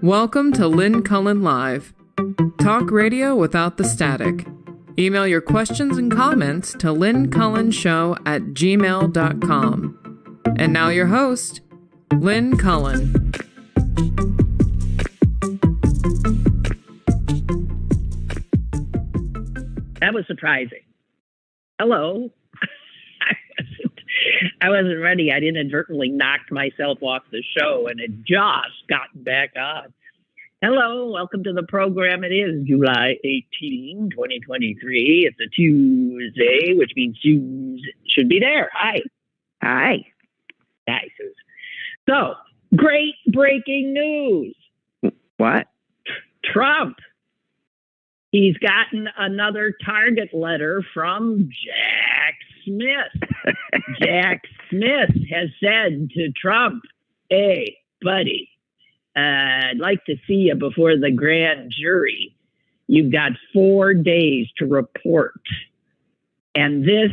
Welcome to Lynn Cullen Live. Talk radio without the static. Email your questions and comments to lynncullenshow@gmail.com. And now your host, Lynn Cullen. That was surprising. Hello. I wasn't ready. I'd inadvertently knocked myself off the show and had just gotten back on. Hello, welcome to the program. It is July 18, 2023. It's a Tuesday, which means you should be there. Hi. Hi. Hi, Susan. So, great breaking news. What? Trump. He's gotten another target letter from Jack Smith. Jack Smith has said to Trump, "Hey, buddy, I'd like to see you before the grand jury. You've got 4 days to report." And this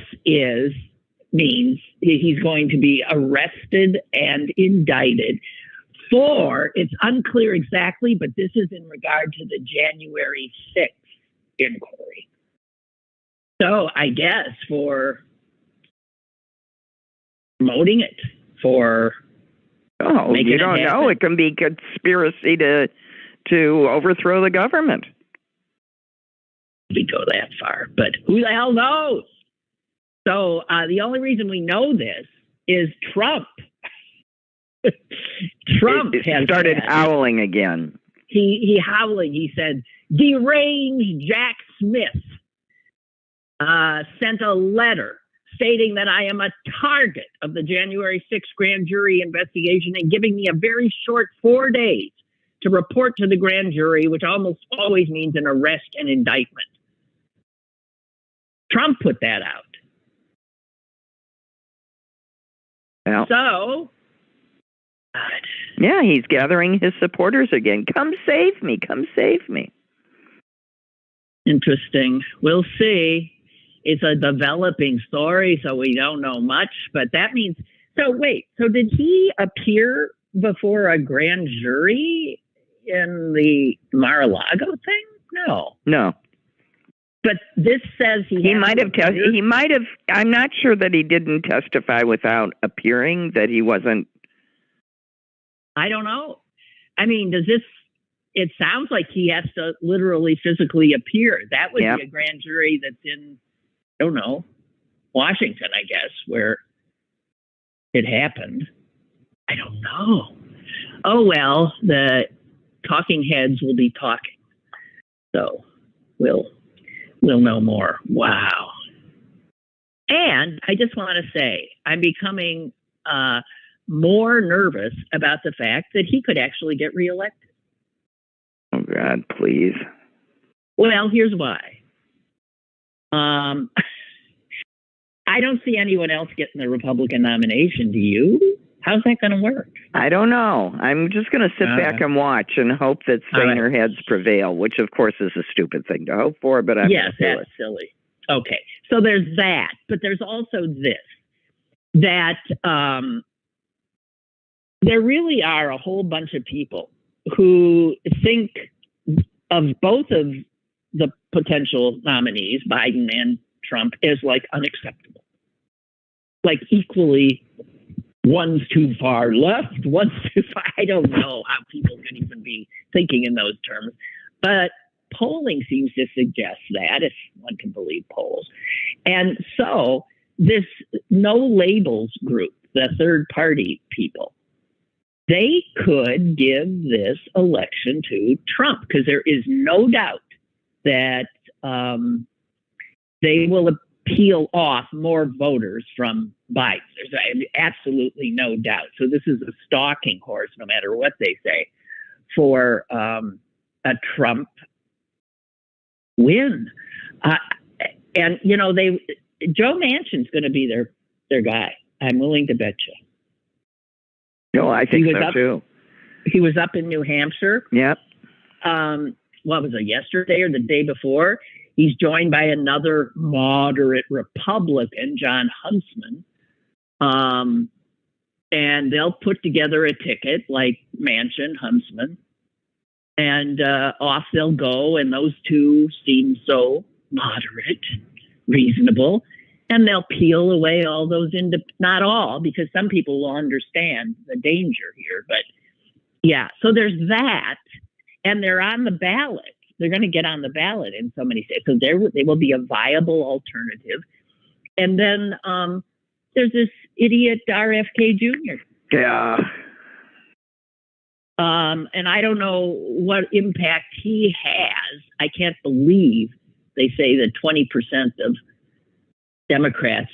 means he's going to be arrested and indicted for, it's unclear exactly, but this is in regard to the January 6th inquiry. So I guess for promoting it, for you don't know. It can be conspiracy to overthrow the government. We go that far, but who the hell knows? So the only reason we know this is Trump. Trump has started howling again. He howling. He said, deranged Jack Smith sent a letter stating that I am a target of the January 6th grand jury investigation and giving me a very short 4 days to report to the grand jury, which almost always means an arrest and indictment. Trump put that out. Well, so, yeah, he's gathering his supporters again. Come save me. Come save me. Interesting. We'll see. It's a developing story, so we don't know much, but that means, so wait, so did he appear before a grand jury in the Mar-a-Lago thing? No. But this says he might have, I'm not sure that he didn't testify without appearing, that he wasn't. I don't know. I mean, it sounds like he has to literally physically appear. That would be a grand jury that's in, I don't know, Washington, I guess, where it happened. I don't know. Oh, well, the talking heads will be talking. So we'll know more. Wow. And I just want to say, I'm becoming more nervous about the fact that he could actually get reelected. Oh, God, please. Well, here's why. I don't see anyone else getting the Republican nomination. Do you? How's that going to work? I don't know. I'm just going to sit back and watch and hope that saner heads prevail, which, of course, is a stupid thing to hope for, but yes, that's silly. Okay, so there's that, but there's also this, that there really are a whole bunch of people who think of both of the potential nominees, Biden and Trump, as like unacceptable. Like equally, one's too far left, one's too far. I don't know how people could even be thinking in those terms. But polling seems to suggest that, if one can believe polls. And so this no labels group, the third party people, they could give this election to Trump, because there is no doubt that they will peel off more voters from Biden. There's absolutely no doubt. So this is a stalking horse, no matter what they say, for a Trump win. And, you know, Joe Manchin's going to be their guy. I'm willing to bet you. No, I think so too. He was up in New Hampshire. Yep. What was it, yesterday or the day before? He's joined by another moderate Republican, John Huntsman. and they'll put together a ticket like Manchin, Huntsman, and off they'll go. And those two seem so moderate, reasonable, and they'll peel away all those, not all, because some people will understand the danger here. But yeah, so there's that, and they're on the ballot. They're going to get on the ballot in so many states. So they will be a viable alternative. And then there's this idiot RFK Jr. Yeah. And I don't know what impact he has. I can't believe they say that 20% of Democrats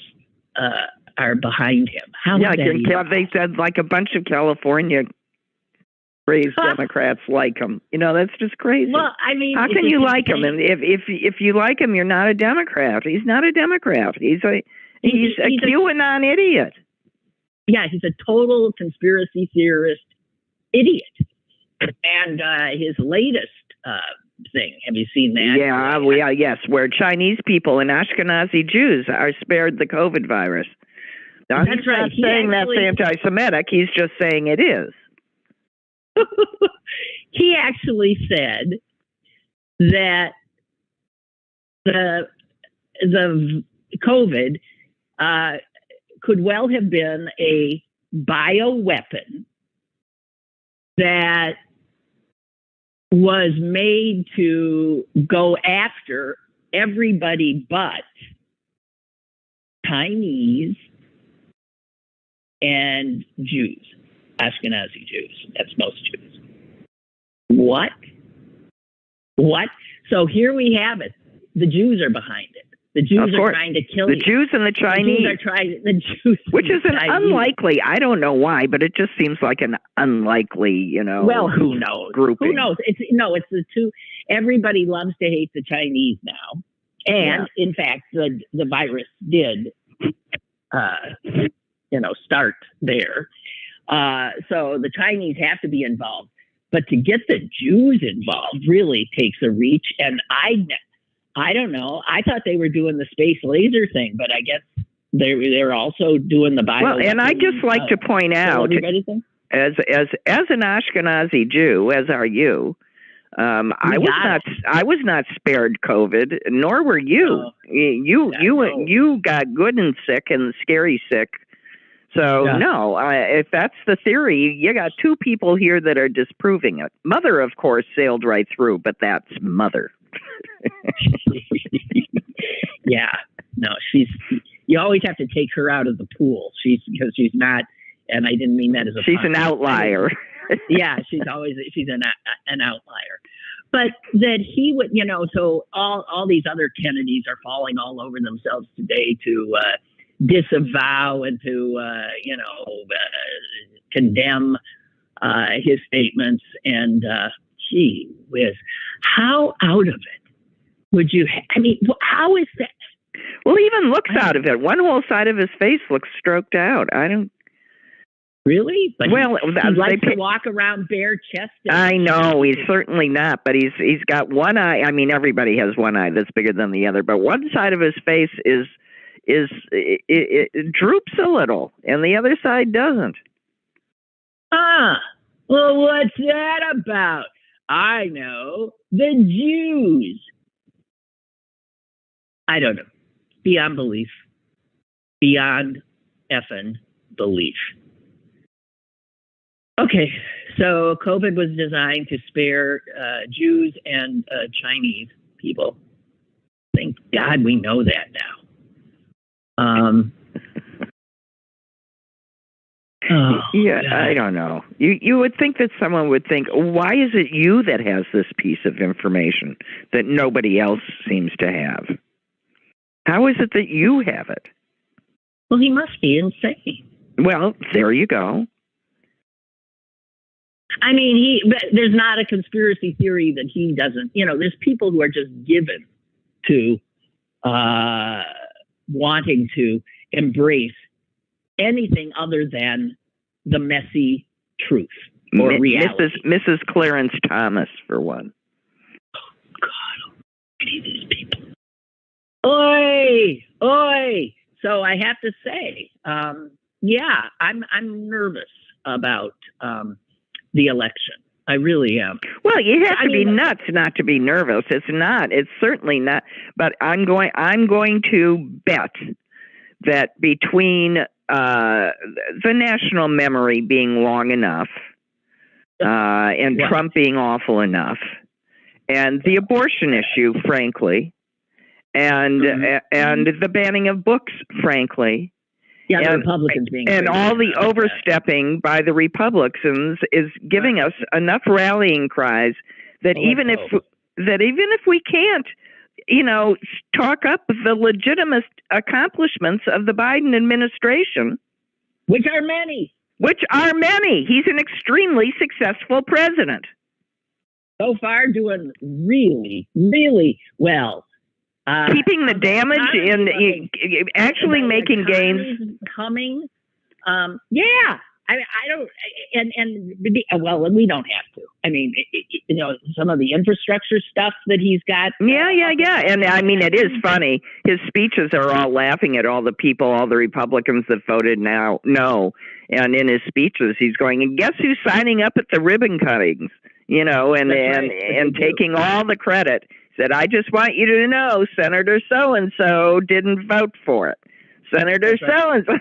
are behind him. How? Yeah, they said like a bunch of California raised Democrats like him. You know, that's just crazy. Well, I mean, how can you like him? And if you like him, you're not a Democrat. He's not a Democrat. He's a QAnon idiot. Yeah, he's a total conspiracy theorist idiot. And his latest thing, have you seen that? Yeah, yes, where Chinese people and Ashkenazi Jews are spared the COVID virus. Now, that's he's right. not saying that's anti-Semitic. He's just saying it is. He actually said that the COVID could well have been a bioweapon that was made to go after everybody but Chinese and Jews. Ashkenazi Jews. That's most Jews. What? So here we have it. The Jews are behind it. The Jews are trying to kill you. The Jews and the Chinese. Which is an unlikely, I don't know why, but it just seems like an unlikely, well, who knows? Grouping. Who knows? It's the two. Everybody loves to hate the Chinese now. And in fact, the virus did, start there. So the Chinese have to be involved, but to get the Jews involved really takes a reach. And I don't know. I thought they were doing the space laser thing, but I guess they're also doing the bio. Well, and I just like to point out, as an Ashkenazi Jew, as are you, I was not spared COVID, nor were you. You got good and sick and scary sick. So, no, if that's the theory, you got two people here that are disproving it. Mother, of course, sailed right through, but that's Mother. Yeah. No, you always have to take her out of the pool. Because she's not, and I didn't mean that as a She's an outlier. Yeah, she's an outlier. But that he would, so all these other Kennedys are falling all over themselves today to disavow and to condemn his statements. And gee whiz, how out of it would you how is that? Well, he even looks out of it. One whole side of his face looks stroked out. I don't really. But well, he likes to walk around bare chested. I know he's certainly not, but he's got one eye. I mean, everybody has one eye that's bigger than the other, but one side of his face it droops a little, and the other side doesn't. Well, what's that about? I know, the Jews. I don't know. Beyond belief. Beyond effing belief. Okay, so COVID was designed to spare Jews and Chinese people. Thank God we know that now. I don't know. You would think that someone would think, why is it you that has this piece of information that nobody else seems to have? How is it that you have it? Well, he must be insane. Well, there you go. I mean, there's not a conspiracy theory that he doesn't, there's people who are just given to wanting to embrace anything other than the messy truth or reality. Mrs. Clarence Thomas, for one. Oh, God. I need these people. Oi! So I have to say, yeah, I'm nervous about the election. I really am. Well, you have to be nuts not to be nervous. It's not. It's certainly not. But I'm going to bet that between the national memory being long enough and Trump being awful enough, and the abortion issue, frankly, and the banning of books, frankly. Yeah, the Republicans being and all the overstepping by the Republicans is giving us enough rallying cries that even if we can't, talk up the legitimate accomplishments of the Biden administration, which are many. He's an extremely successful president. So far, doing really, really well. Keeping the damage and actually making gains. Coming, yeah. I don't, and we don't have to. I mean, some of the infrastructure stuff that he's got. Yeah. And I mean, it is funny. His speeches are all laughing at all the people, all the Republicans that voted no. And in his speeches, he's going, and guess who's signing up at the ribbon cuttings? And taking all the credit. Said, I just want you to know, Senator so-and-so didn't vote for it. Senator so-and-so.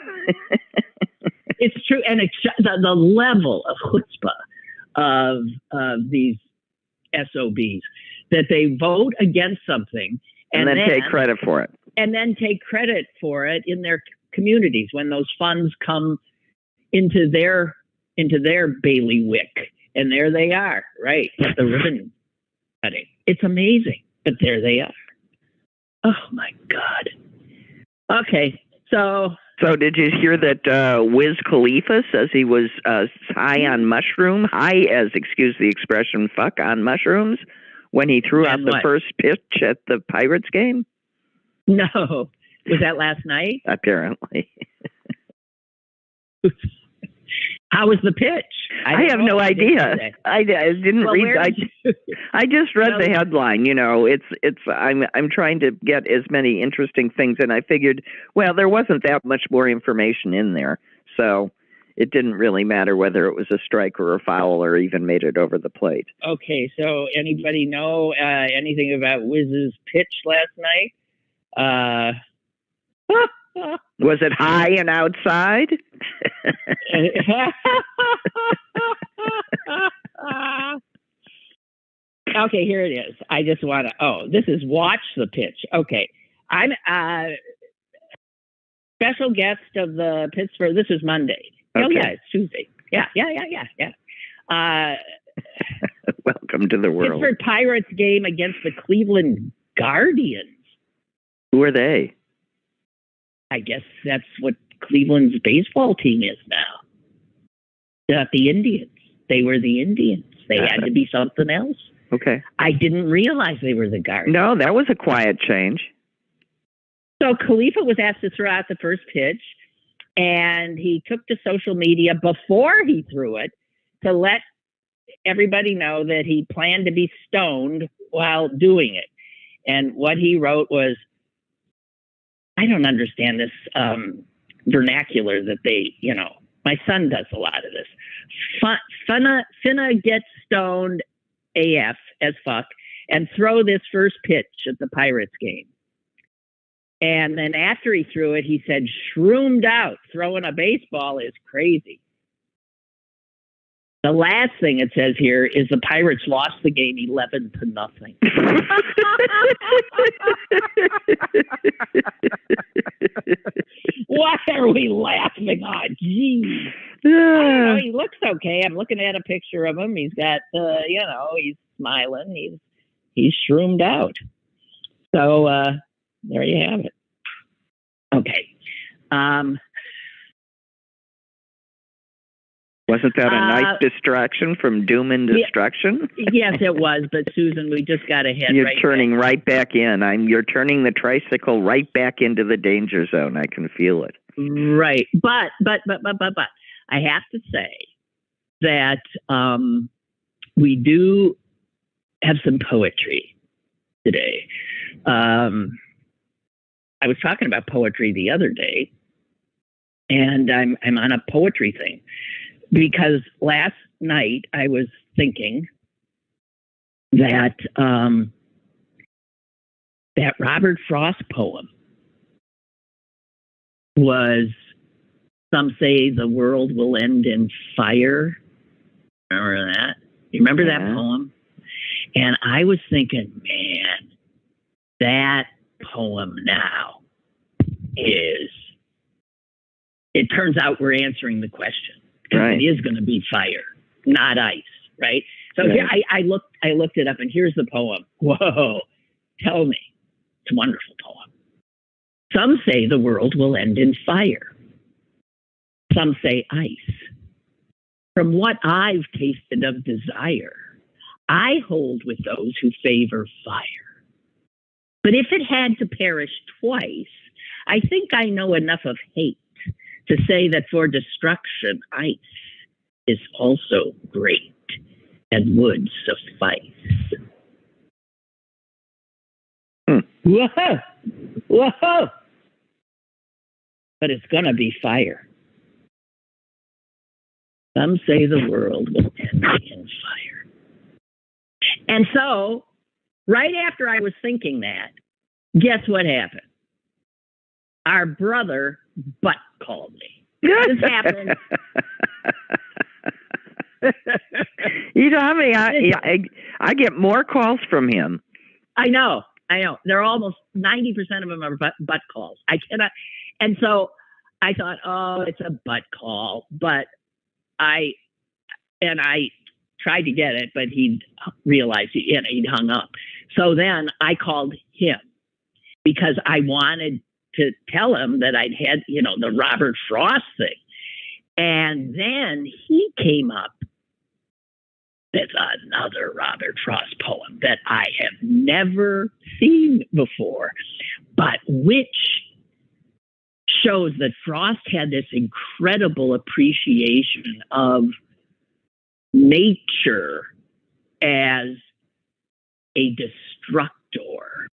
It's true. And the level of chutzpah of these SOBs, that they vote against something and then take credit for it. And then take credit for it in their communities when those funds come into their bailiwick. And there they are, right, at the ribbon cutting. It's amazing, but there they are. Oh, my God. Okay, so did you hear that Wiz Khalifa says he was high as, excuse the expression, fuck on mushrooms when he threw out the first pitch at the Pirates game? No. Was that last night? Apparently. How was the pitch? I have no idea. I didn't read. I just read the headline. I'm trying to get as many interesting things, and I figured, well, there wasn't that much more information in there, so it didn't really matter whether it was a strike or a foul or even made it over the plate. Okay, so anybody know anything about Wiz's pitch last night? Was it high and outside? Okay, here it is. I just want to, this is watch the pitch. Okay. I'm special guest of the Pittsburgh. This is Monday. Okay. Oh, yeah, it's Tuesday. Yeah. Welcome to the world. Pittsburgh Pirates game against the Cleveland Guardians. Who are they? I guess that's what Cleveland's baseball team is now. Not the Indians. They were the Indians. They had to be something else. Okay. I didn't realize they were the Guardians. No, that was a quiet change. So Khalifa was asked to throw out the first pitch, and he took to social media before he threw it to let everybody know that he planned to be stoned while doing it. And what he wrote was, I don't understand this vernacular that they, my son does a lot of this. Finna get stoned AF as fuck and throw this first pitch at the Pirates game. And then after he threw it, he said, shroomed out. Throwing a baseball is crazy. The last thing it says here is the Pirates lost the game 11-0. What are we laughing on? Jeez. I don't know. He looks okay. I'm looking at a picture of him. He's got, he's smiling. He's shroomed out. So there you have it. Okay. Wasn't that a nice distraction from doom and destruction? Yes, it was. But Susan, we just got ahead. You're turning right back in. You're turning the tricycle right back into the danger zone. I can feel it. Right, but I have to say that we do have some poetry today. I was talking about poetry the other day, and I'm on a poetry thing because last night I was thinking that that Robert Frost poem was "Some Say the World Will End in Fire." Remember that? You remember that poem? And I was thinking, man, that poem now is. It turns out we're answering the question because it is going to be fire, not ice, right? So here, I looked it up, and here's the poem. Whoa, tell me, it's a wonderful poem. Some say the world will end in fire. Some say ice. From what I've tasted of desire, I hold with those who favor fire. But if it had to perish twice, I think I know enough of hate to say that for destruction, ice is also great and would suffice. Whoa! Whoa! But it's going to be fire. Some say the world will end in fire. And so, right after I was thinking that, guess what happened? Our brother butt called me. This happened. You know how many? I get more calls from him. I know. They're almost 90% of them are butt calls. I cannot. And so I thought, oh, it's a butt call, but I tried to get it, but he realized he'd hung up. So then I called him because I wanted to tell him that I'd had, the Robert Frost thing. And then he came up with another Robert Frost poem that I have never seen before, but which shows that Frost had this incredible appreciation of nature as a destructor,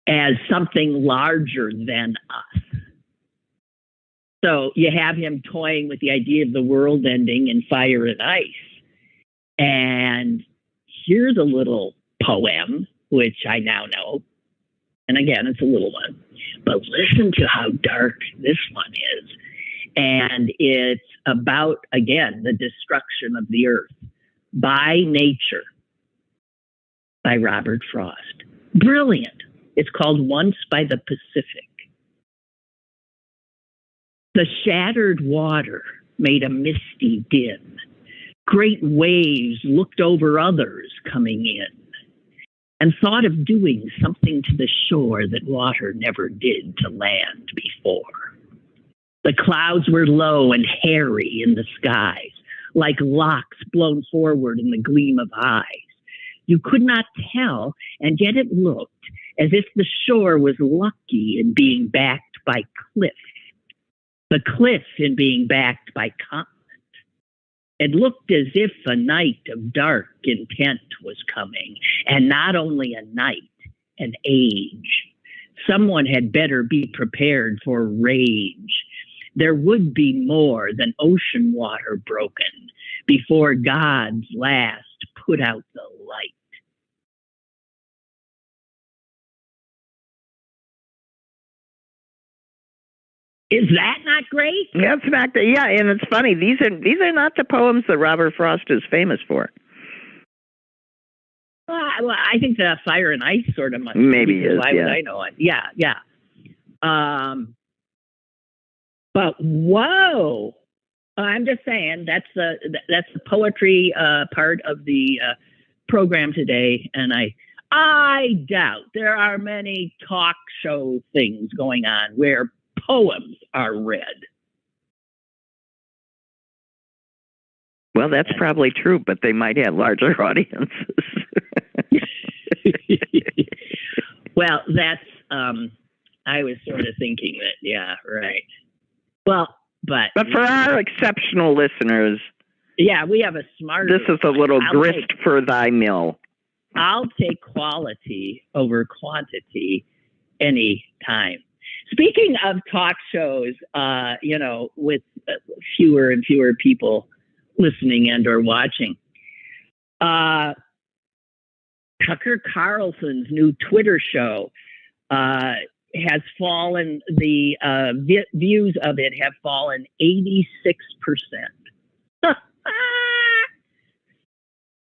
as something larger than us. So you have him toying with the idea of the world ending in fire and ice. And here's a little poem, which I now know. And again, it's a little one. But listen to how dark this one is. And it's about, again, the destruction of the earth by nature by Robert Frost. Brilliant. It's called Once by the Pacific. The shattered water made a misty din. Great waves looked over others coming in and thought of doing something to the shore that water never did to land before. The clouds were low and hairy in the skies, like locks blown forward in the gleam of eyes. You could not tell, and yet it looked as if the shore was lucky in being backed by cliff, the cliff in being backed by continent. It looked as if a night of dark intent was coming, and not only a night, an age. Someone had better be prepared for rage. There would be more than ocean water broken before God's last put out the light. Is that not great? That's not great. Yeah, and it's funny. These are not the poems that Robert Frost is famous for. Well, I think the fire and ice sort of must. Maybe is. Why would I know it? Yeah. But whoa, I'm just saying that's the poetry part of the program today, and I doubt there are many talk show things going on where poems are read. Well, that's probably true, but they might have larger audiences. Well, that's I was sort of thinking that, yeah, right. Well, but for our exceptional listeners, yeah, we have a smarter. This is a little grist for thy mill. I'll take quality over quantity any time. Speaking of talk shows, with fewer and fewer people listening and or watching, Tucker Carlson's new Twitter show has fallen. The views of it have fallen 86%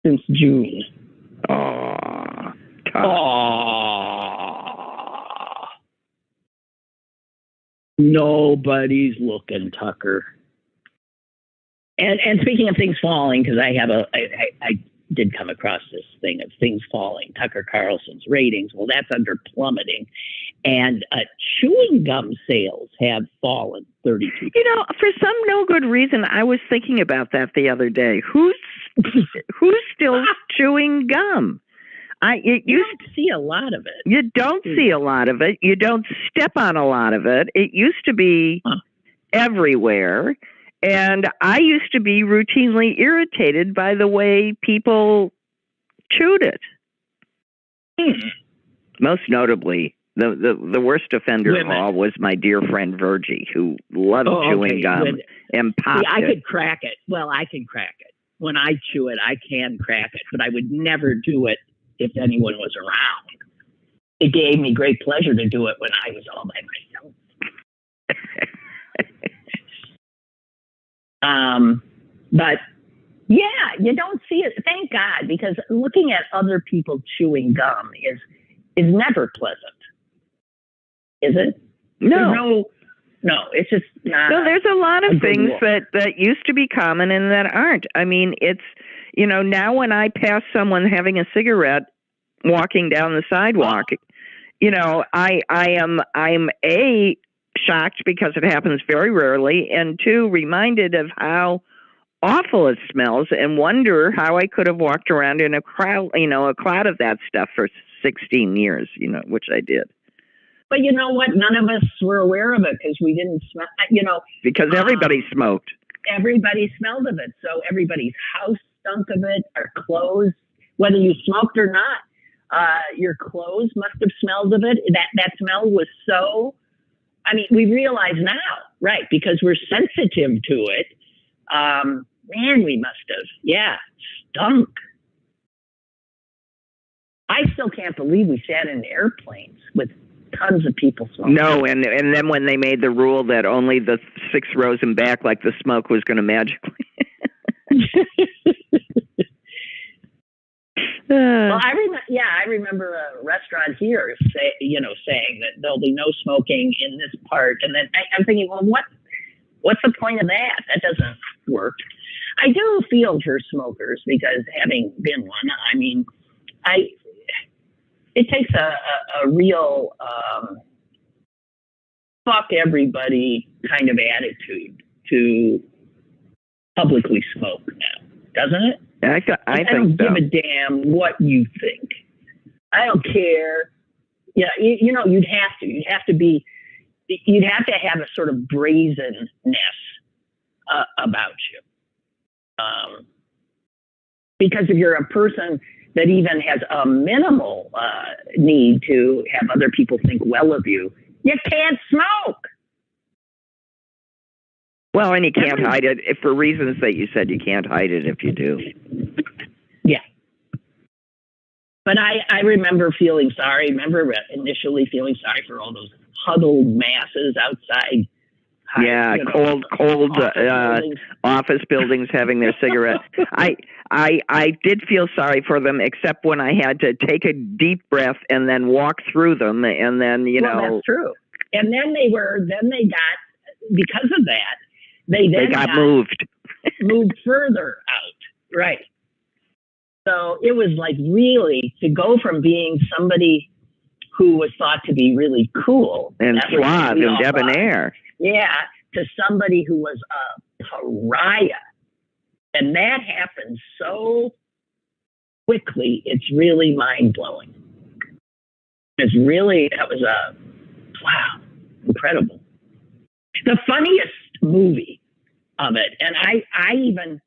since June. Nobody's looking, Tucker. And speaking of things falling, because I did come across this thing of things falling, Tucker Carlson's ratings. Well, that's under plummeting. And chewing gum sales have fallen 32%. For some no good reason, I was thinking about that the other day. Who's still chewing gum? You don't see a lot of it. You don't see a lot of it. You don't step on a lot of it. It used to be everywhere. And I used to be routinely irritated by the way people chewed it. Most notably, the worst offender of all was my dear friend Virgie, who loved chewing gum and popped it. I could crack it. Well, I can crack it. When I chew it, I can crack it. But I would never do it if anyone was around. It gave me great pleasure to do it when I was all by myself. But yeah, you don't see it. Thank God, because looking at other people chewing gum is never pleasant. Is it? No, it's just not. No, there's a lot of things that used to be common and that aren't. I mean, it's, now when I pass someone having a cigarette walking down the sidewalk, I'm shocked because it happens very rarely, and two, reminded of how awful it smells, and wonder how I could have walked around in a crowd, a cloud of that stuff for 16 years, which I did. But you know what? None of us were aware of it because we didn't smell, Because everybody smoked. Everybody smelled of it. So everybody's house stunk of it, our clothes, whether you smoked or not, your clothes must have smelled of it. That smell was so, we realize now, right, because we're sensitive to it. Man, we must have, stunk. I still can't believe we sat in airplanes with tons of people smoking. No, and then when they made the rule that only the 6 rows in back, like the smoke was going to magically. Well, I remember a restaurant here saying that there'll be no smoking in this part, and then I'm thinking, well, what's the point of that? That doesn't work. I do feel for smokers because having been one, it takes a real fuck everybody kind of attitude to publicly smoke now, doesn't it? I don't think give a damn what you think. I don't care. Yeah, you'd have to have a sort of brazenness about you. Because if you're a person that even has a minimal need to have other people think well of you, you can't smoke. Well, and you can't hide it for reasons that you said. You can't hide it if you do. Yeah. But I remember feeling sorry. Initially feeling sorry for all those huddled masses outside. Cold office buildings having their cigarettes. I did feel sorry for them, except when I had to take a deep breath and then walk through them, and then that's true. And then they got, because of that, they got moved further out, right? So it was like really to go from being somebody who was thought to be really cool and suave and debonair. To somebody who was a pariah. And that happened so quickly, it's really mind-blowing. That was wow, incredible. The funniest movie of it, and I even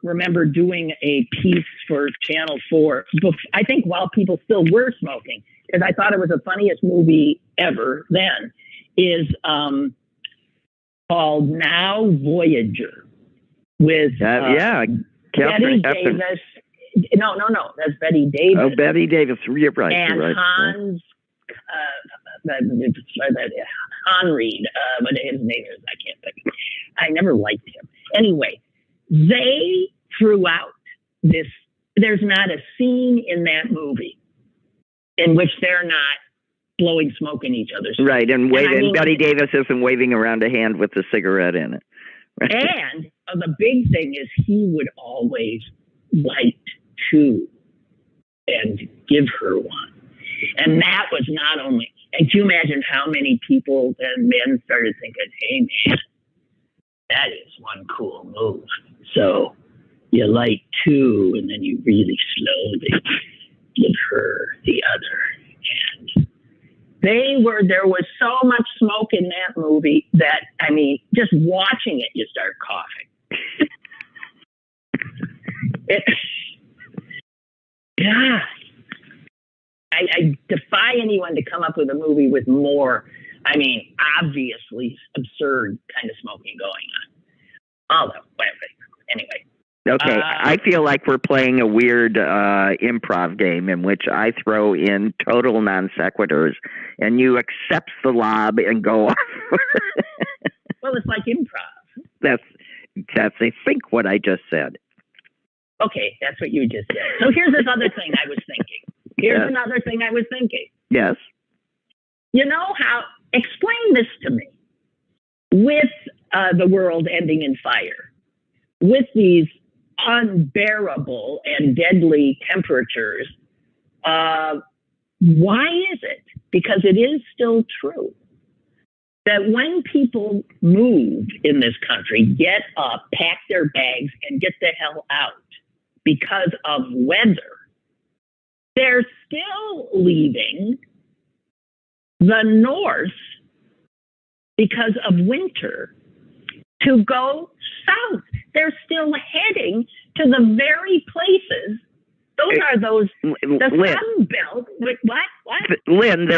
remember doing a piece for Channel 4, I think while people still were smoking, because I thought it was the funniest movie ever then, is called Now Voyager with Catherine Betty Davis. No, that's Betty Davis. Oh, Betty Davis. You're right. And you're right. Hans Reed, what his name is, I can't think. I never liked him. Anyway, they threw out this. There's not a scene in that movie in which they're not blowing smoke in each other's face. Right, and Betty Davis isn't waving around a hand with a cigarette in it. Right. And the big thing is he would always light two and give her one. And that was not only, and can you imagine how many people and men started thinking, hey man, that is one cool move. So you light two and then you really slowly give her the other. And there was so much smoke in that movie that, I mean, just watching it, you start coughing. God. I defy anyone to come up with a movie with more, I mean, obviously absurd kind of smoking going on. Although, anyway. Okay, I feel like we're playing a weird improv game in which I throw in total non sequiturs and you accept the lob and go off. Well, it's like improv. That's I think what I just said. Okay, that's what you just said. So here's this other thing I was thinking. Here's another thing I was thinking. Yes. You know explain this to me. With the world ending in fire, with these unbearable and deadly temperatures, why is it? Because it is still true that when people move in this country, get up, pack their bags, and get the hell out because of weather, they're still leaving the north because of winter to go south. They're still heading to the very places. Those are the Sun Belt. What? Lynn,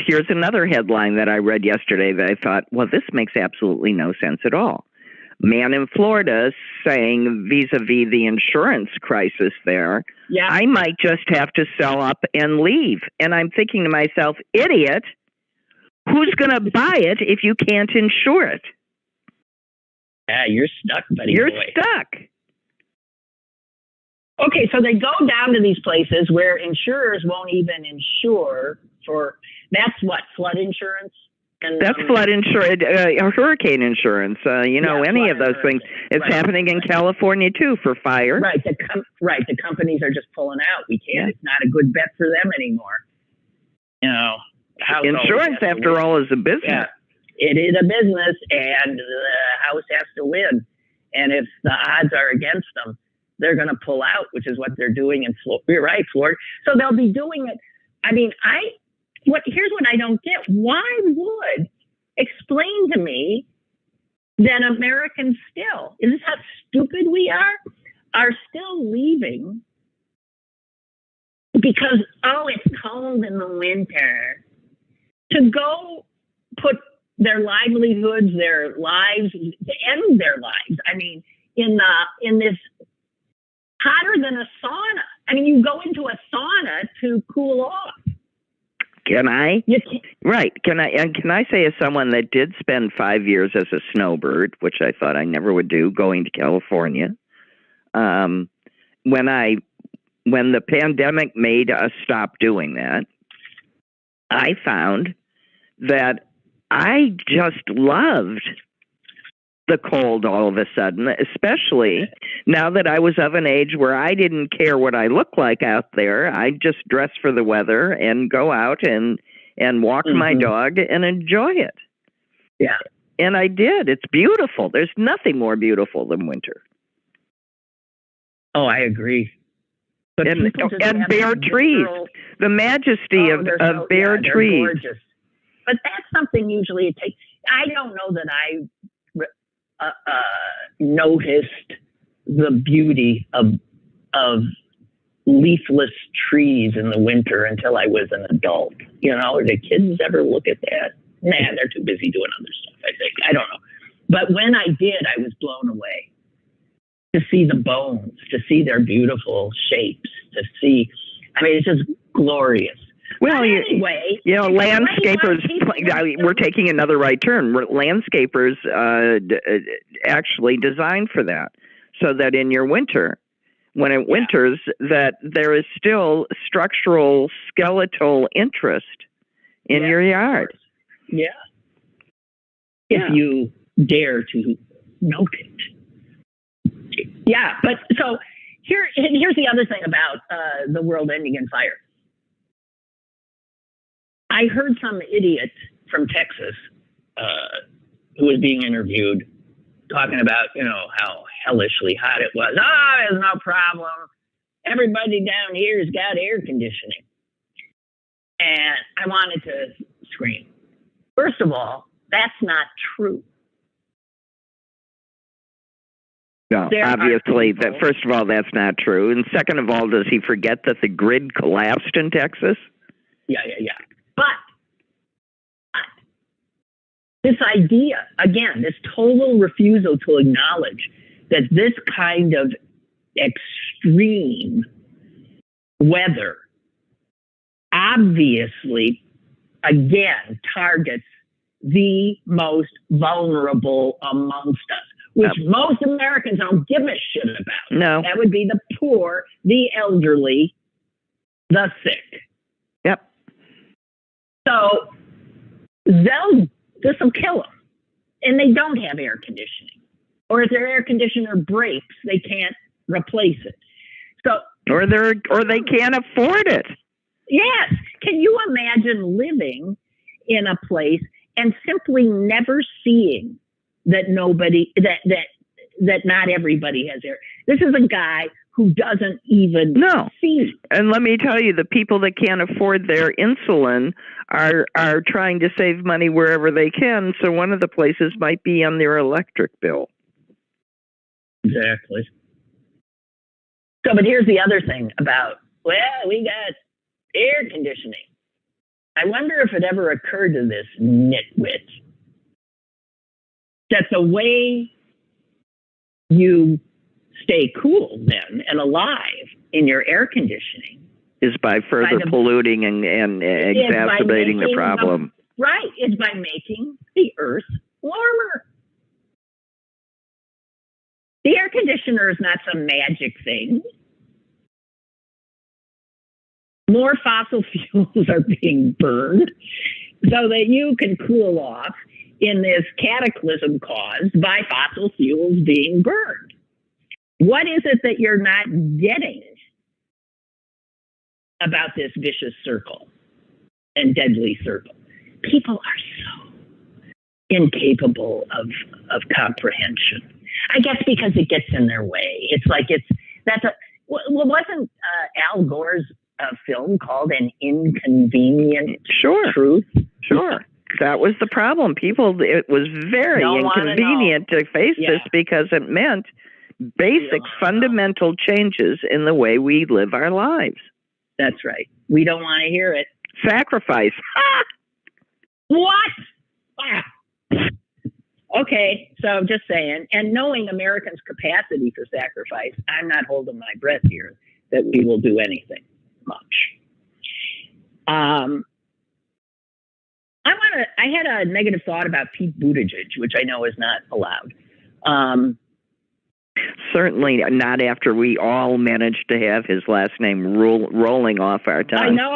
here's another headline that I read yesterday that I thought, well, this makes absolutely no sense at all. Man in Florida saying vis-a-vis the insurance crisis there, I might just have to sell up and leave. And I'm thinking to myself, idiot, who's going to buy it if you can't insure it? Yeah, you're stuck, buddy. You're stuck. Okay, so they go down to these places where insurers won't even insure for, that's what, flood insurance? And, that's flood insurance, hurricane insurance, any of those things. It's happening in California, too, for fire. Right, the companies are just pulling out. We can't, it's not a good bet for them anymore. You know. Insurance, after all, is a business. Yeah, it is a business, and the house has to win. And if the odds are against them, they're going to pull out, which is what they're doing in Florida. You're right, Florida. So they'll be doing it. I mean, here's what I don't get. Why would explain to me that Americans still, is this how stupid we are still leaving because, it's cold in the winter, to go put their livelihoods, their lives, to end their lives. I mean, in this hotter than a sauna. I mean, you go into a sauna to cool off. Can I? Right. Can I say, as someone that did spend 5 years as a snowbird, which I thought I never would do, going to California, when the pandemic made us stop doing that, I found that I just loved the cold all of a sudden, especially now that I was of an age where I didn't care what I looked like out there. I just dress for the weather and go out and walk my dog and enjoy it. Yeah. And I did. It's beautiful. There's nothing more beautiful than winter. Oh, I agree. But and bare trees. The majesty of bare trees. Gorgeous. But that's something usually it takes. I don't know that I noticed the beauty of leafless trees in the winter until I was an adult. Or do kids ever look at that? Nah, they're too busy doing other stuff, I think. I don't know. But when I did, I was blown away to see the bones, to see their beautiful shapes, to see, it's just glorious. Well, anyway, landscapers, we're taking another right turn. Landscapers actually designed for that, so that in your winter, when it winters, that there is still structural, skeletal interest in your yard. Yeah. If you dare to note it. Yeah, but so here's the other thing about the world ending in fire. I heard some idiot from Texas who was being interviewed talking about, how hellishly hot it was. Oh, there's no problem. Everybody down here's got air conditioning. And I wanted to scream. First of all, that's not true. No, obviously, first of all, that's not true. And second of all, does he forget that the grid collapsed in Texas? Yeah. But this idea, again, this total refusal to acknowledge that this kind of extreme weather obviously, again, targets the most vulnerable amongst us, which most Americans don't give a shit about. No. That would be the poor, the elderly, the sick. Yep. So this will kill them. And they don't have air conditioning. Or if their air conditioner breaks, they can't replace it. So or they can't afford it. Yes. Can you imagine living in a place and simply never seeing that that not everybody has air? This is a guy who doesn't even see. And let me tell you, the people that can't afford their insulin are trying to save money wherever they can. So one of the places might be on their electric bill. Exactly. So, but here's the other thing about, we got air conditioning. I wonder if it ever occurred to this nitwit that the way you stay cool then and alive in your air conditioning is by further polluting and exacerbating the problem. Right, is by making the earth warmer. The air conditioner is not some magic thing. More fossil fuels are being burned so that you can cool off in this cataclysm caused by fossil fuels being burned. What is it that you're not getting about this vicious circle and deadly circle? People are so incapable of comprehension. I guess because it gets in their way. It's like wasn't Al Gore's film called An Inconvenient Truth? Sure. That was the problem. It was very inconvenient to face this because it meant basic fundamental changes in the way we live our lives. That's right. We don't want to hear it. Sacrifice. What? Okay, so I'm just saying, and knowing Americans' capacity for sacrifice, I'm not holding my breath here that we will do anything much. I had a negative thought about Pete Buttigieg, which I know is not allowed. Certainly not after we all managed to have his last name rolling off our tongue. I know,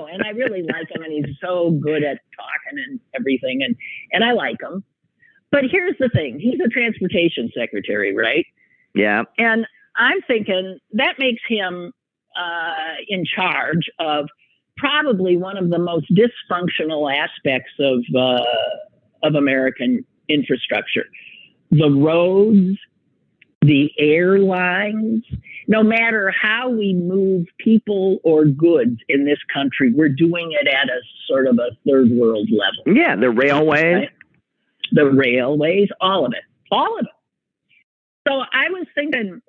and I really like him, and he's so good at talking and everything, and I like him. But here's the thing. He's a transportation secretary, right? Yeah. And I'm thinking that makes him in charge of probably one of the most dysfunctional aspects of American infrastructure. The roads, the airlines, no matter how we move people or goods in this country, we're doing it at a sort of a third world level. Yeah, the railways. Right? The railways, all of it. So I was thinking,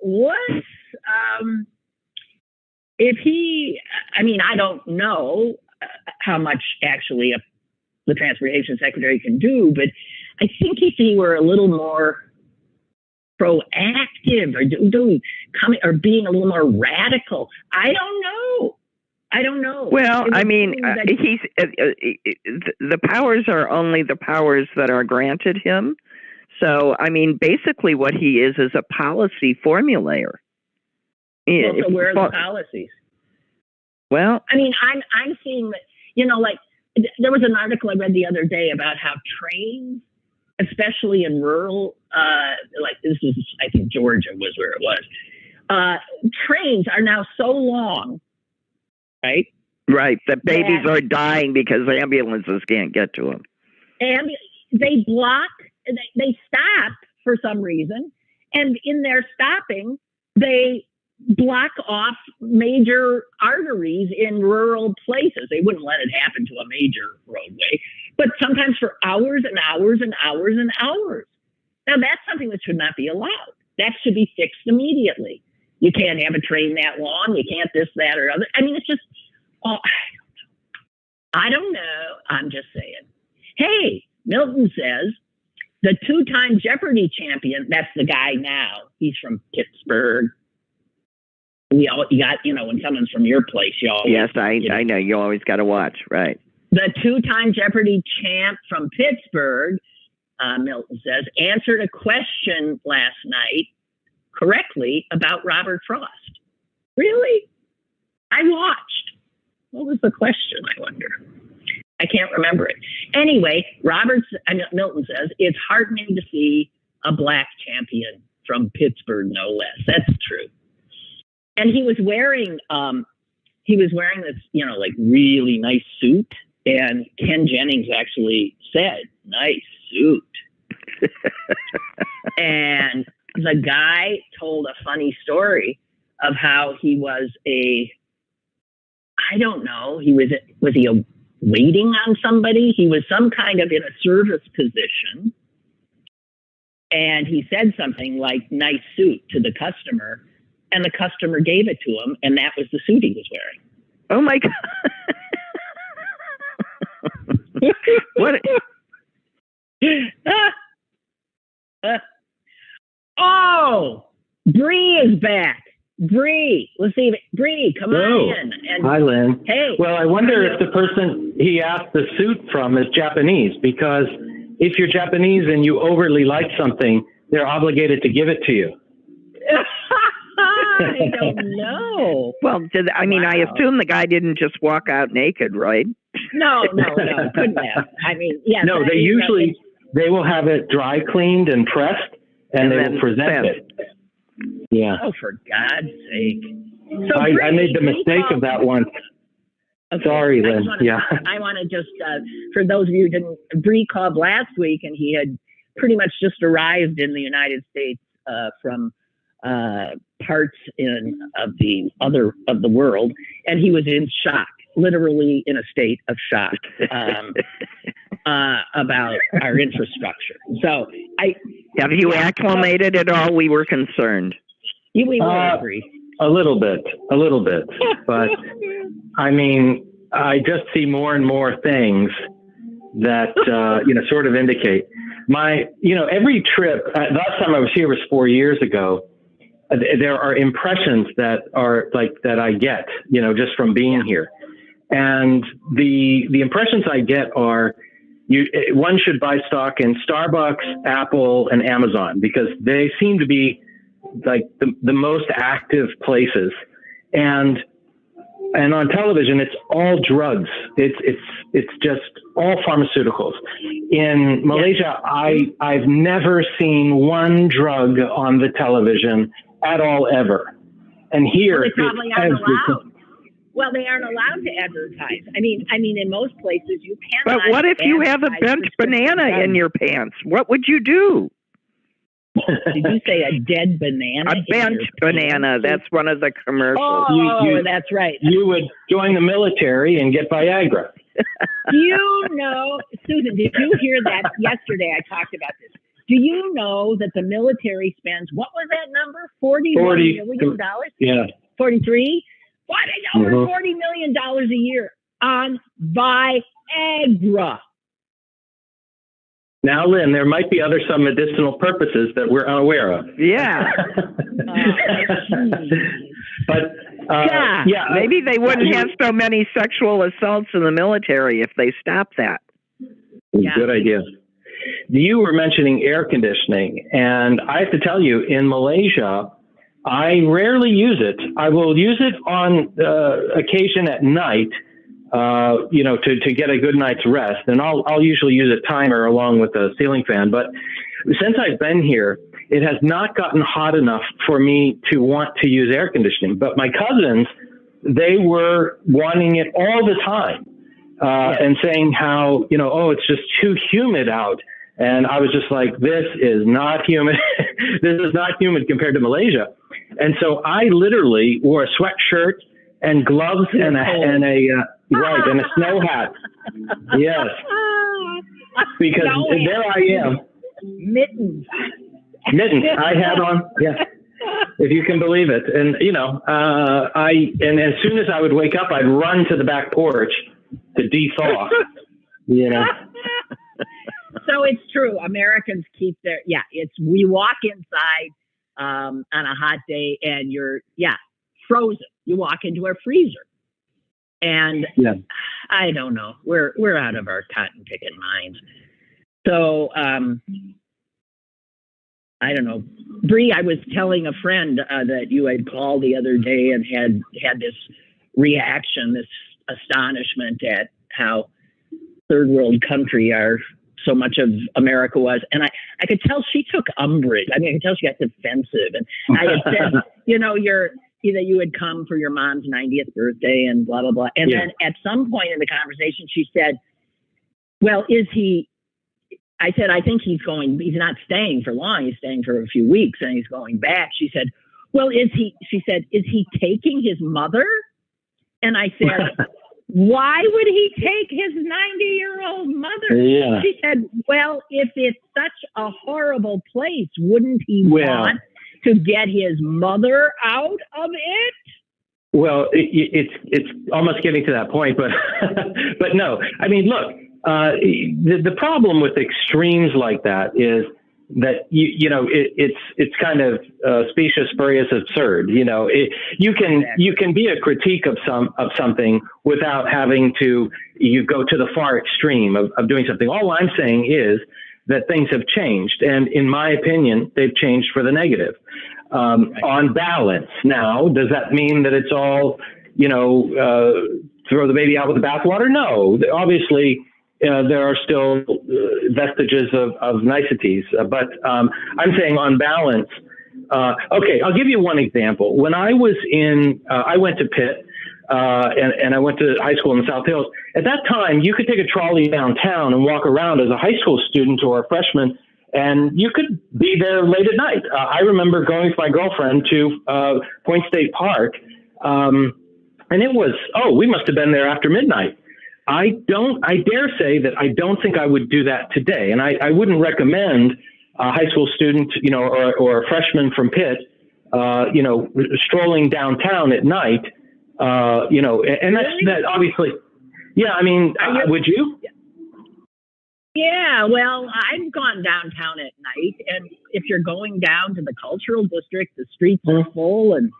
if he, I don't know how much actually the transportation secretary can do, but I think if he were a little more proactive or being a little more radical, I don't know. Well, I mean, he's the powers are only the powers that are granted him. So, I mean, basically, what he is a policy formulator. Well, so where are the policies? Well, I mean, I'm seeing that, like there was an article I read the other day about how trains, especially in rural, like this is, I think Georgia was where it was. Trains are now so long, right? Right. That babies are dying because ambulances can't get to them. And they block, they stop for some reason. And in their stopping, they block off major arteries in rural places. They wouldn't let it happen to a major roadway, but sometimes for hours and hours and hours and hours. Now that's something that should not be allowed. That should be fixed immediately. You can't have a train that long. You can't this, that, or other. I mean, it's just, I don't know. I'm just saying. Hey, Milton says the 2-time Jeopardy champion, that's the guy now. He's from Pittsburgh. You got, when someone's from your place, you always... Yes, I know. You always got to watch, right. The 2-time Jeopardy champ from Pittsburgh, Milton says, answered a question last night correctly about Robert Frost. Really? I watched. What was the question, I wonder? I can't remember it. Anyway, Milton says, it's heartening to see a black champion from Pittsburgh, no less. That's true. And he was wearing this, like really nice suit. And Ken Jennings actually said, nice suit. And the guy told a funny story of how he was I don't know, was he waiting on somebody? He was some kind of in a service position. And he said something like, nice suit to the customer. And the customer gave it to him, and that was the suit he was wearing. Oh my God. What? Oh, Bree is back. Bree, let's see. Bree, come on in. And, hi, Lynn. Hey. Well, I wonder if the person he asked the suit from is Japanese, because if you're Japanese and you overly like something, they're obligated to give it to you. I don't know. Well, I assume the guy didn't just walk out naked, right? No, couldn't have. I mean, yeah. No, they will have it dry cleaned and pressed, and they will present it. Yeah. Oh, for God's sake! So I made the mistake of that once. Okay. Sorry, Lynn. I want to just, for those of you who didn't, Bree called last week, and he had pretty much just arrived in the United States from parts of the world, and he was in shock, literally in a state of shock about our infrastructure. So have you acclimated at all? We were concerned. We were agree. A little bit, but I mean, I just see more and more things that sort of indicate every trip. Last time I was here was 4 years ago. There are impressions that I get, just from being here. And the impressions I get are one should buy stock in Starbucks, Apple, and Amazon, because they seem to be like the most active places. And on television, it's all drugs. It's just all pharmaceuticals. In Malaysia, I've never seen one drug on the television at all, ever. And here, they probably aren't allowed. Well, they aren't allowed to advertise. I mean, in most places you can't. But what if you have a bent banana in your pants? What would you do? Did you say a dead banana? A bent banana. That's one of the commercials. Oh, that's right. You would join the military and get Viagra. Do you know, Susan, did you hear that yesterday? I talked about this. Do you know that the military spends, what was that number? $40 million? Yeah. 43? What? Over $40 million a year on Viagra. Now, Lynn, there might be some medicinal purposes that we're unaware of. Yeah. But maybe they wouldn't have so many sexual assaults in the military if they stopped that. Yeah. Good idea. You were mentioning air conditioning, and I have to tell you, in Malaysia, I rarely use it. I will use it on occasion at night, to get a good night's rest, and I'll usually use a timer along with a ceiling fan. But since I've been here, it has not gotten hot enough for me to want to use air conditioning. But my cousins, they were wanting it all the time, and saying how, it's just too humid out. And I was just like, this is not humid. This is not humid compared to Malaysia. And so I literally wore a sweatshirt and gloves and a snow hat. Yes. Because there I am. Mittens I had on. Yeah. If you can believe it. And, and as soon as I would wake up, I'd run to the back porch to de-thaw, So it's true. Americans keep we walk inside on a hot day and you're frozen. You walk into our freezer. And I don't know. We're out of our cotton picking minds. So I don't know. Bree, I was telling a friend that you had called the other day and had this reaction, this astonishment at how third world country so much of America was. And I could tell she took umbrage. I mean, I could tell she got defensive. And I had said, you had come for your mom's 90th birthday and blah, blah, blah. And then at some point in the conversation, she said, well, I said, I think he's not staying for long. He's staying for a few weeks and he's going back. She said, well, is he taking his mother? And I said, why would he take his 90-year-old mother? Yeah. She said, well, if it's such a horrible place, wouldn't he want to get his mother out of it? Well, it's almost getting to that point, but but no. I mean, look, the problem with extremes like that is that it's kind of specious, spurious, absurd. You can be a critique of something without having to go to the far extreme of doing something. All I'm saying is that things have changed, and in my opinion, they've changed for the negative. On balance, now, does that mean that it's all throw the baby out with the bathwater? No, obviously. There are still vestiges of niceties, but I'm saying on balance. Okay, I'll give you one example. When I was I went to Pitt, and I went to high school in the South Hills. At that time, you could take a trolley downtown and walk around as a high school student or a freshman, and you could be there late at night. I remember going with my girlfriend to Point State Park, and it was, we must have been there after midnight. I dare say that I don't think I would do that today. And I wouldn't recommend a high school student, or a freshman from Pitt, strolling downtown at night, and that obviously, I mean, would you? Yeah, well, I've gone downtown at night, and if you're going down to the cultural district, the streets are full, and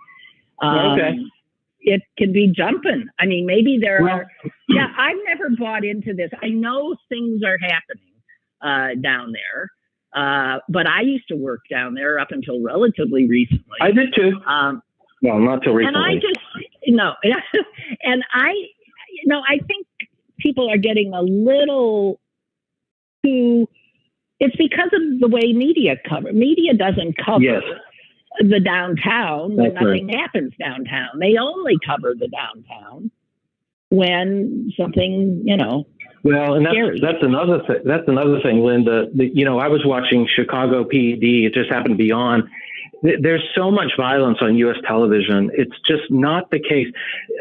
it can be jumping. I mean, maybe there are. Yeah, I've never bought into this. I know things are happening down there, but I used to work down there up until relatively recently. I did too. Well, not till recently. And I think people are getting a little too. It's because of the way media cover. Media doesn't cover the downtown when nothing happens downtown. They only cover the downtown when something, Well, and that's another thing. That's another thing, Linda. I was watching Chicago PD. It just happened to be on. There's so much violence on U.S. television. It's just not the case.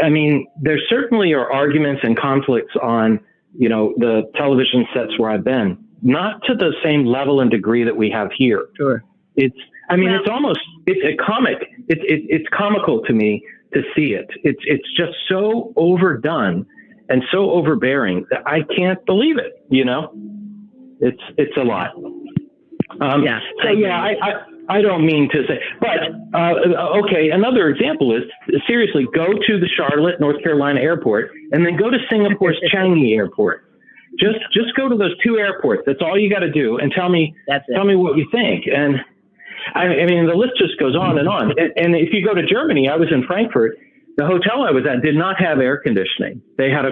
I mean, there certainly are arguments and conflicts on, the television sets where I've been. Not to the same level and degree that we have here. Sure. It's comical to me to see it. It's just so overdone. and so overbearing that I can't believe it. You know, it's a lot. I don't mean to say, but okay. Another example is, seriously, go to the Charlotte, North Carolina airport, and then go to Singapore's Changi airport. Just go to those two airports. That's all you got to do, and tell me what you think. And I mean, the list just goes on and on. And if you go to Germany, I was in Frankfurt. The hotel I was at did not have air conditioning. They had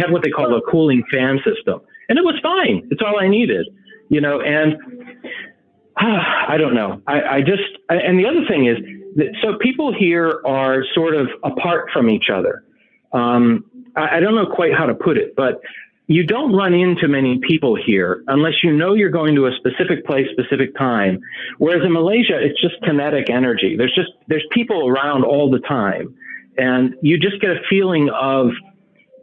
what they call a cooling fan system, and it was fine. It's all I needed, you know. And I don't know. And the other thing is that, so people here are sort of apart from each other. I don't know quite how to put it, but you don't run into many people here unless you know you're going to a specific place, specific time. Whereas in Malaysia, it's just kinetic energy. There's people around all the time, and you just get a feeling of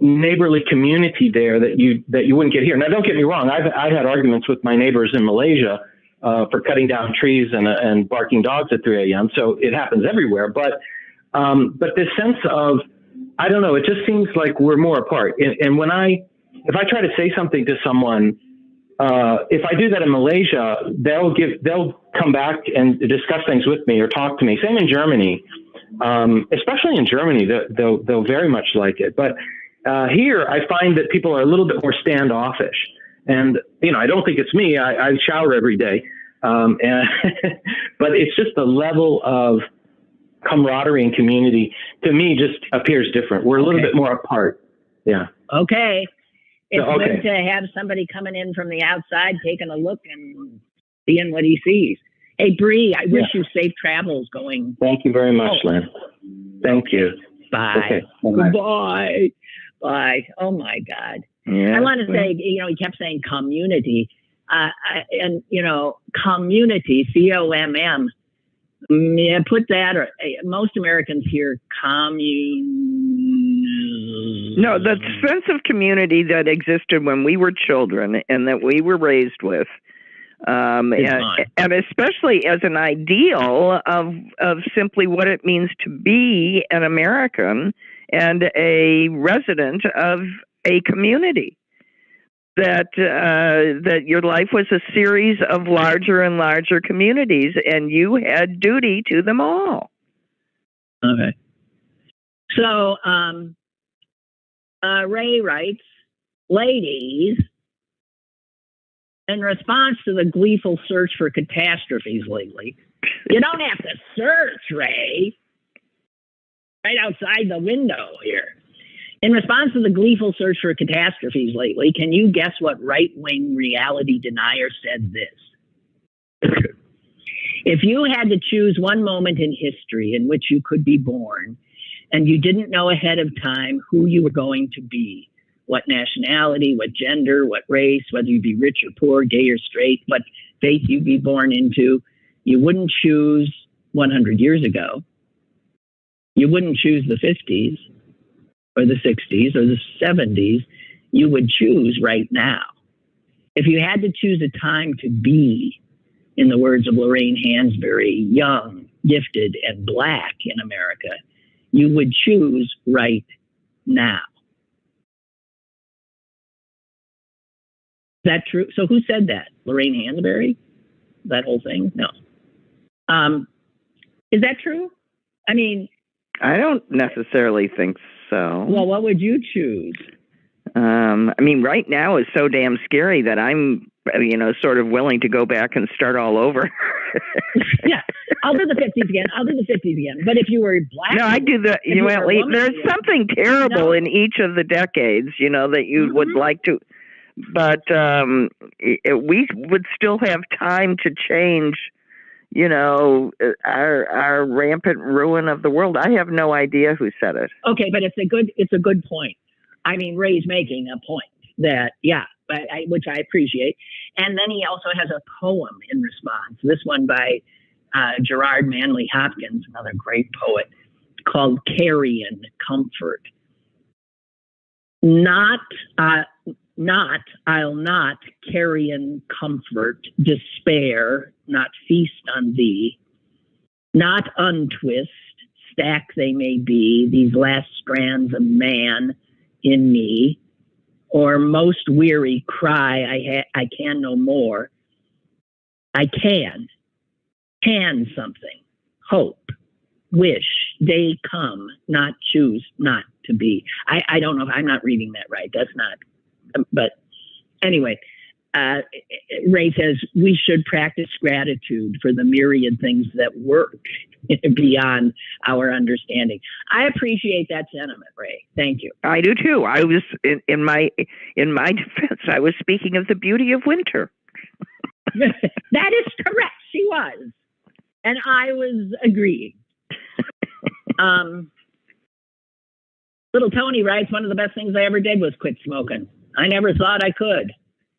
neighborly community there that you wouldn't get here. Now, don't get me wrong. I've had arguments with my neighbors in Malaysia for cutting down trees and barking dogs at 3 a.m. So it happens everywhere. But this sense of, I don't know, it just seems like we're more apart. And if I try to say something to someone, if I do that in Malaysia, they'll come back and discuss things with me or talk to me. Same in Germany, especially in Germany, they'll very much like it. But here, I find that people are a little bit more standoffish. And, you know, I don't think it's me. I shower every day. But it's just the level of camaraderie and community, to me, just appears different. We're a little bit more apart. Yeah. Okay. It's good to have somebody coming in from the outside, taking a look and seeing what he sees. Hey, Bree, I wish you safe travels going. Thank you very much, Lynn. Thank you. Bye. Okay. Bye. Bye. Oh, my God. Yeah. I want to say, you know, he kept saying community. And, you know, community, COMM, put that, or most Americans hear No, the sense of community that existed when we were children and that we were raised with, and especially as an ideal of simply what it means to be an American and a resident of a community. That your life was a series of larger and larger communities, and you had duty to them all. Okay. So, Ray writes, ladies, in response to the gleeful search for catastrophes lately, you don't have to search, Ray. Right outside the window here. In response to the gleeful search for catastrophes lately, can you guess what right-wing reality denier said this? If you had to choose one moment in history in which you could be born, and you didn't know ahead of time who you were going to be, what nationality, what gender, what race, whether you'd be rich or poor, gay or straight, what faith you'd be born into, you wouldn't choose 100 years ago. You wouldn't choose the 50s. Or the 60s or the 70s, you would choose right now. If you had to choose a time to be, in the words of Lorraine Hansberry, young, gifted, and Black in America, you would choose right now. Is that true? So who said that? Lorraine Hansberry? That whole thing? No. Is that true? I mean, I don't necessarily think so. Well, what would you choose? I mean, right now is so damn scary that I'm, you know, sort of willing to go back and start all over. Yeah, I'll do the 50s again. But if you were Black, no, I do the. You know, there's something terrible in each of the decades, you know, that you would like to. But we would still have time to change. You know, our rampant ruin of the world. I have no idea who said it. Okay, but it's a good point. I mean, Ray's making a point that, which I appreciate. And then he also has a poem in response. This one by Gerard Manley Hopkins, another great poet, called Carrion Comfort. I'll not carrion comfort, despair, not feast on thee, not untwist, stack they may be, these last strands of man, in me, or most weary cry, I can no more. I can something, hope, wish, day come, not choose not to be. I don't know if I'm not reading that right. That's not, but anyway, Ray says we should practice gratitude for the myriad things that work beyond our understanding. I appreciate that sentiment, Ray. Thank you. I do too. I was in my defense, I was speaking of the beauty of winter. That is correct. She was. And I was agreeing. Little Tony writes, one of the best things I ever did was quit smoking. I never thought I could.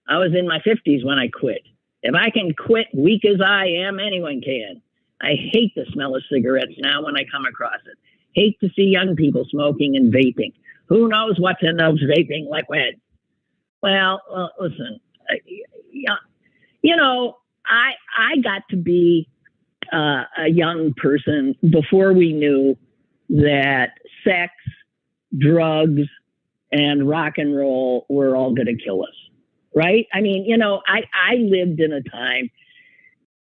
I was in my 50s when I quit. If I can quit weak as I am, anyone can. I hate the smell of cigarettes now when I come across it. Hate to see young people smoking and vaping. Who knows what's in those vaping liquids? Well, listen, you know, I got to be a young person before we knew that sex, drugs, and rock and roll were all going to kill us, right? I mean, you know, I lived in a time,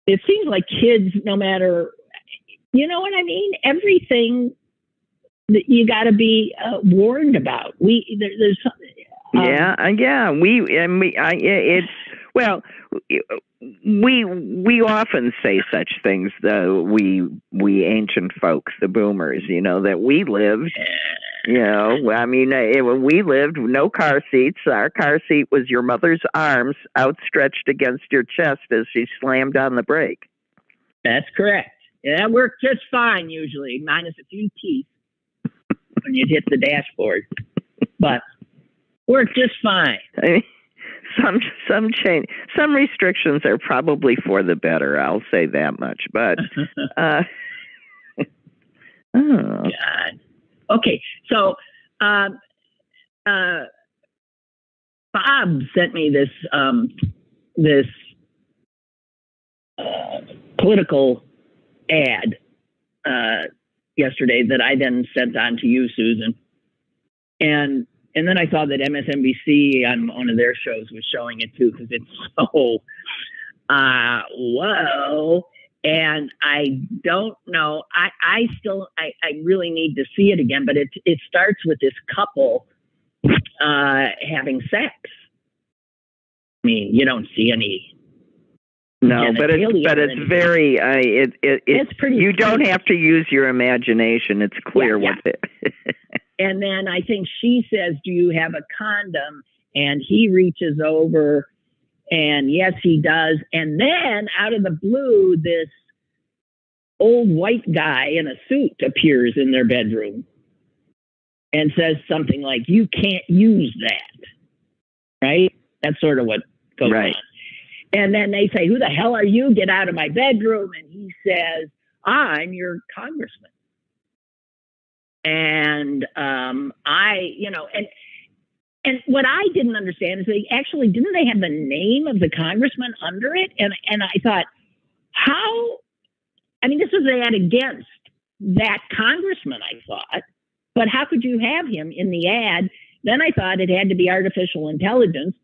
it seems like kids, no matter, you know what I mean? Everything that you got to be warned about. There's we often say such things, though, we ancient folks, the boomers, you know, that we lived, you know, I mean, when we lived, no car seats. Our car seat was your mother's arms outstretched against your chest as she slammed on the brake. That's correct. Yeah, that worked just fine, usually, minus a few teeth when you'd hit the dashboard, but worked just fine. I mean, some change, some restrictions are probably for the better. I'll say that much. But God. Okay, so Bob sent me this political ad yesterday that I then sent on to you, Susan, and then I saw that MSNBC on one of their shows was showing it too, because it's so whoa. And I don't know. I really need to see it again. But it starts with this couple having sex. I mean, you don't see any. No, but it's very. It's pretty. You don't have to use your imagination. It's clear what it. And then I think she says, "Do you have a condom?" And he reaches over, and yes, he does. And then out of the blue, this old white guy in a suit appears in their bedroom and says something like, "You can't use that." Right? That's sort of what goes on. And then they say, "Who the hell are you? Get out of my bedroom." And he says, "I'm your congressman." And and what I didn't understand is didn't they have the name of the congressman under it? And I thought, how? I mean, this was an ad against that congressman, I thought, but how could you have him in the ad? Then I thought it had to be artificial intelligence.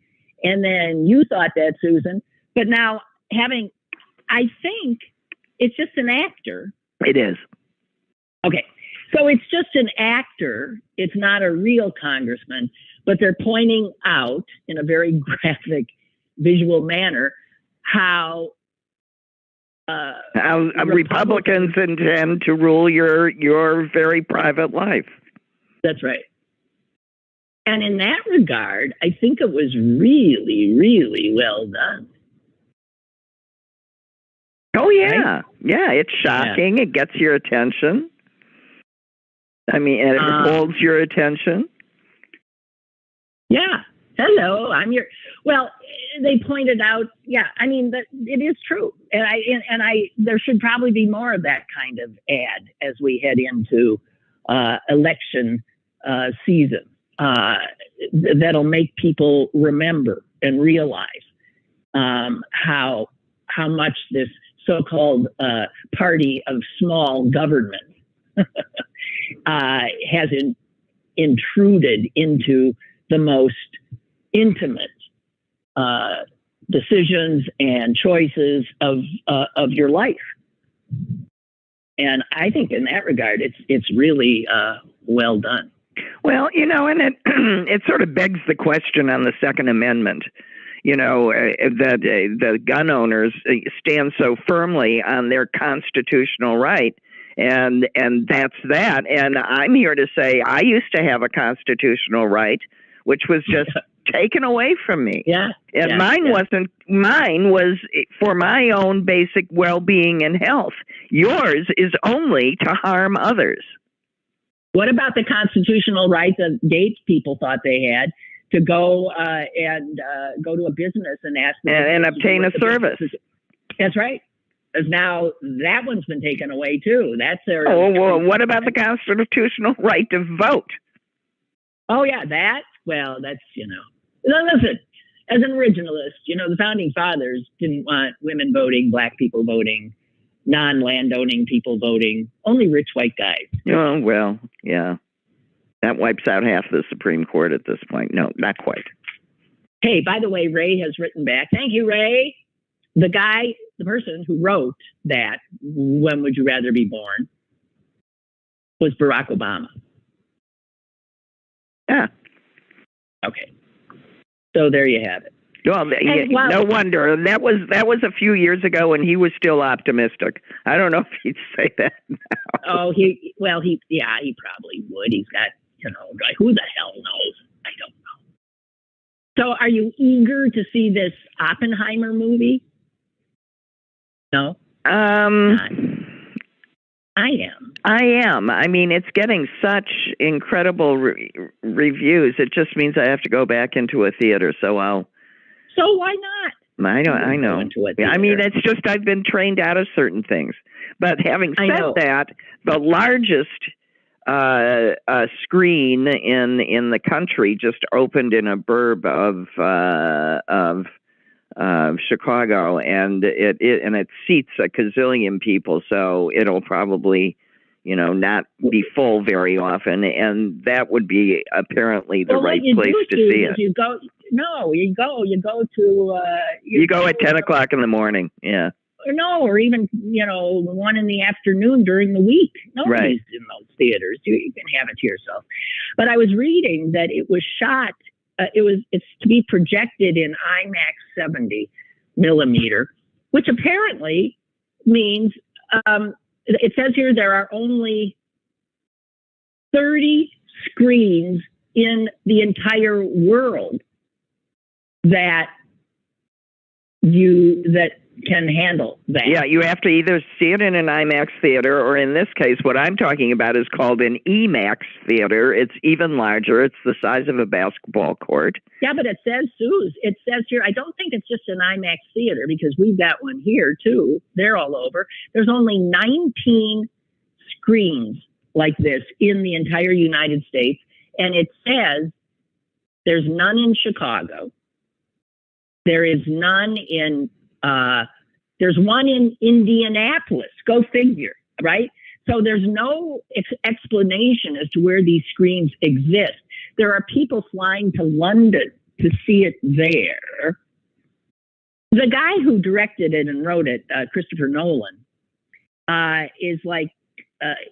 And then you thought that, Susan, but now I think it's just an actor. It is. Okay. So it's just an actor. It's not a real congressman, but they're pointing out in a very graphic visual manner how Republicans intend to rule your very private life. That's right. And in that regard, I think it was really, really well done. Oh, yeah. Right? Yeah, it's shocking. Yeah. It gets your attention. I mean, and it holds your attention. Yeah. Hello, I'm your. Well, they pointed out. Yeah, I mean that it is true, and I. There should probably be more of that kind of ad as we head into election season. That'll make people remember and realize how much this so-called party of small government has intruded into the most intimate decisions and choices of your life. And I think in that regard, it's really well done. Well, and it sort of begs the question on the Second Amendment, that the gun owners stand so firmly on their constitutional right. And that's that. And I'm here to say I used to have a constitutional right, which was just taken away from me. Yeah. And mine wasn't. Mine was for my own basic well-being and health. Yours is only to harm others. What about the constitutional right that Gates people thought they had to go and go to a business and ask them and obtain a service? That's right. Because now that one's been taken away too. That's their. Oh well, what about the constitutional right to vote? Oh yeah, that. Well, that's Now, listen, as an originalist, the founding fathers didn't want women voting, black people voting, non-landowning people voting, only rich white guys. Oh, well, yeah. That wipes out half the Supreme Court at this point. No, not quite. Hey, by the way, Ray has written back. Thank you, Ray. The person who wrote that, when would you rather be born, was Barack Obama. Yeah. Okay. So there you have it. Well, no wonder. That was a few years ago, and he was still optimistic. I don't know if he'd say that now. Oh, he probably would. He's got, who the hell knows? I don't know. So, are you eager to see this Oppenheimer movie? No. I am. I mean, it's getting such incredible reviews. It just means I have to go back into a theater. So why not? I know. I mean, it's just I've been trained out of certain things. But having said that, the largest screen in the country just opened in a burb of Chicago, and it seats a gazillion people. So it'll probably not be full very often, and that would be apparently the right place to see it. You go at 10 o'clock in the morning. Yeah. Or even 1 in the afternoon during the week. Nobody's in those theaters. You can have it to yourself. But I was reading that it was shot. It's to be projected in IMAX 70 millimeter, which apparently means. It says here there are only 30 screens in the entire world that can handle that. Yeah, you have to either see it in an IMAX theater, or in this case, what I'm talking about is called an EMAX theater. It's even larger. It's the size of a basketball court. Yeah, but it says here, I don't think it's just an IMAX theater, because we've got one here too. They're all over. There's only 19 screens like this in the entire United States. And it says there's none in Chicago. There is none in there's one in Indianapolis. Go figure, right? So there's no explanation as to where these screens exist. There are people flying to London to see it there. The guy who directed it and wrote it, Christopher Nolan,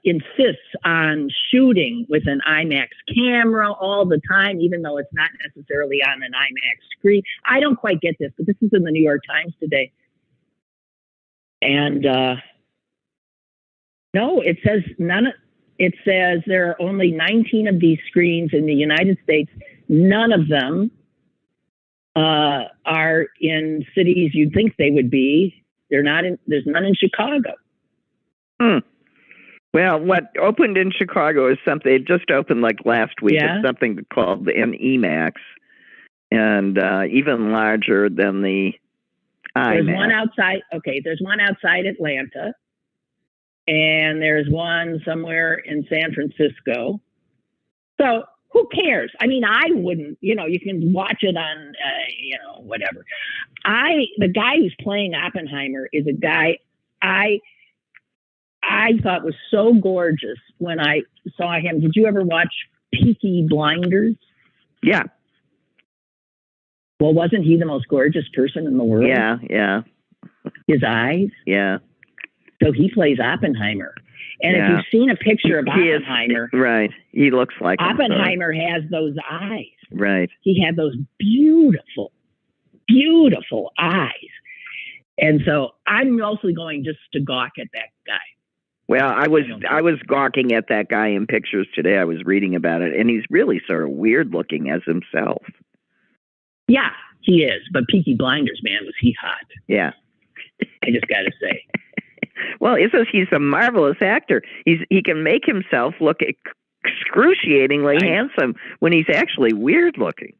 insists on shooting with an IMAX camera all the time, even though it's not necessarily on an IMAX screen. I don't quite get this, but this is in the New York Times today. And no, it says it says there are only 19 of these screens in the United States. None of them are in cities you'd think they would be. There's none in Chicago. Well, what opened in Chicago is something. It just opened like last week. Yeah. It's something called an EMAX, and even larger than the IMAX. There's one outside. Okay, there's one outside Atlanta, and there's one somewhere in San Francisco. So who cares? I mean, I wouldn't. You can watch it on, whatever. The guy who's playing Oppenheimer is a guy I thought was so gorgeous when I saw him. Did you ever watch Peaky Blinders? Yeah. Well, wasn't he the most gorgeous person in the world? Yeah. His eyes? Yeah. So he plays Oppenheimer. And if you've seen a picture of Oppenheimer... Right. He looks like Oppenheimer has those eyes. Right. He had those beautiful, beautiful eyes. And so I'm mostly going just to gawk at that guy. Well, I was gawking at that guy in pictures today. I was reading about it, and he's really sort of weird looking as himself. Yeah, he is. But Peaky Blinders, man, was he hot? Yeah. I just got to say. Well, he's a marvelous actor. He can make himself look excruciatingly handsome when he's actually weird looking.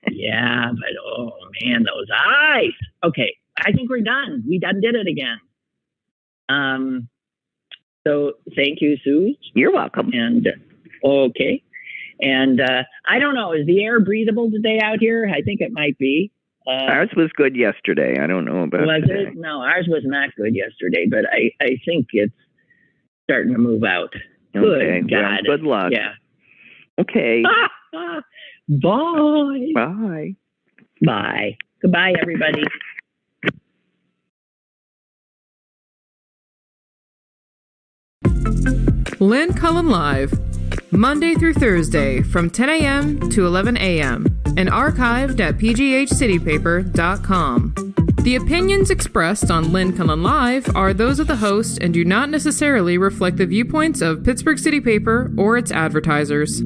Yeah, but oh man, those eyes. Okay, I think we're done. We done did it again. So thank you, Sue. You're welcome. And okay. And I don't know, is the air breathable today out here? I think it might be. Ours was good yesterday. I don't know about today. It? No, ours was not good yesterday, but I think it's starting to move out. Okay, Good God. Well, good luck. Yeah. Okay. Bye. Bye. Bye. Goodbye, everybody. Lynn Cullen Live, Monday through Thursday from 10 a.m. to 11 a.m. and archived at pghcitypaper.com. The opinions expressed on Lynn Cullen Live are those of the host and do not necessarily reflect the viewpoints of Pittsburgh City Paper or its advertisers.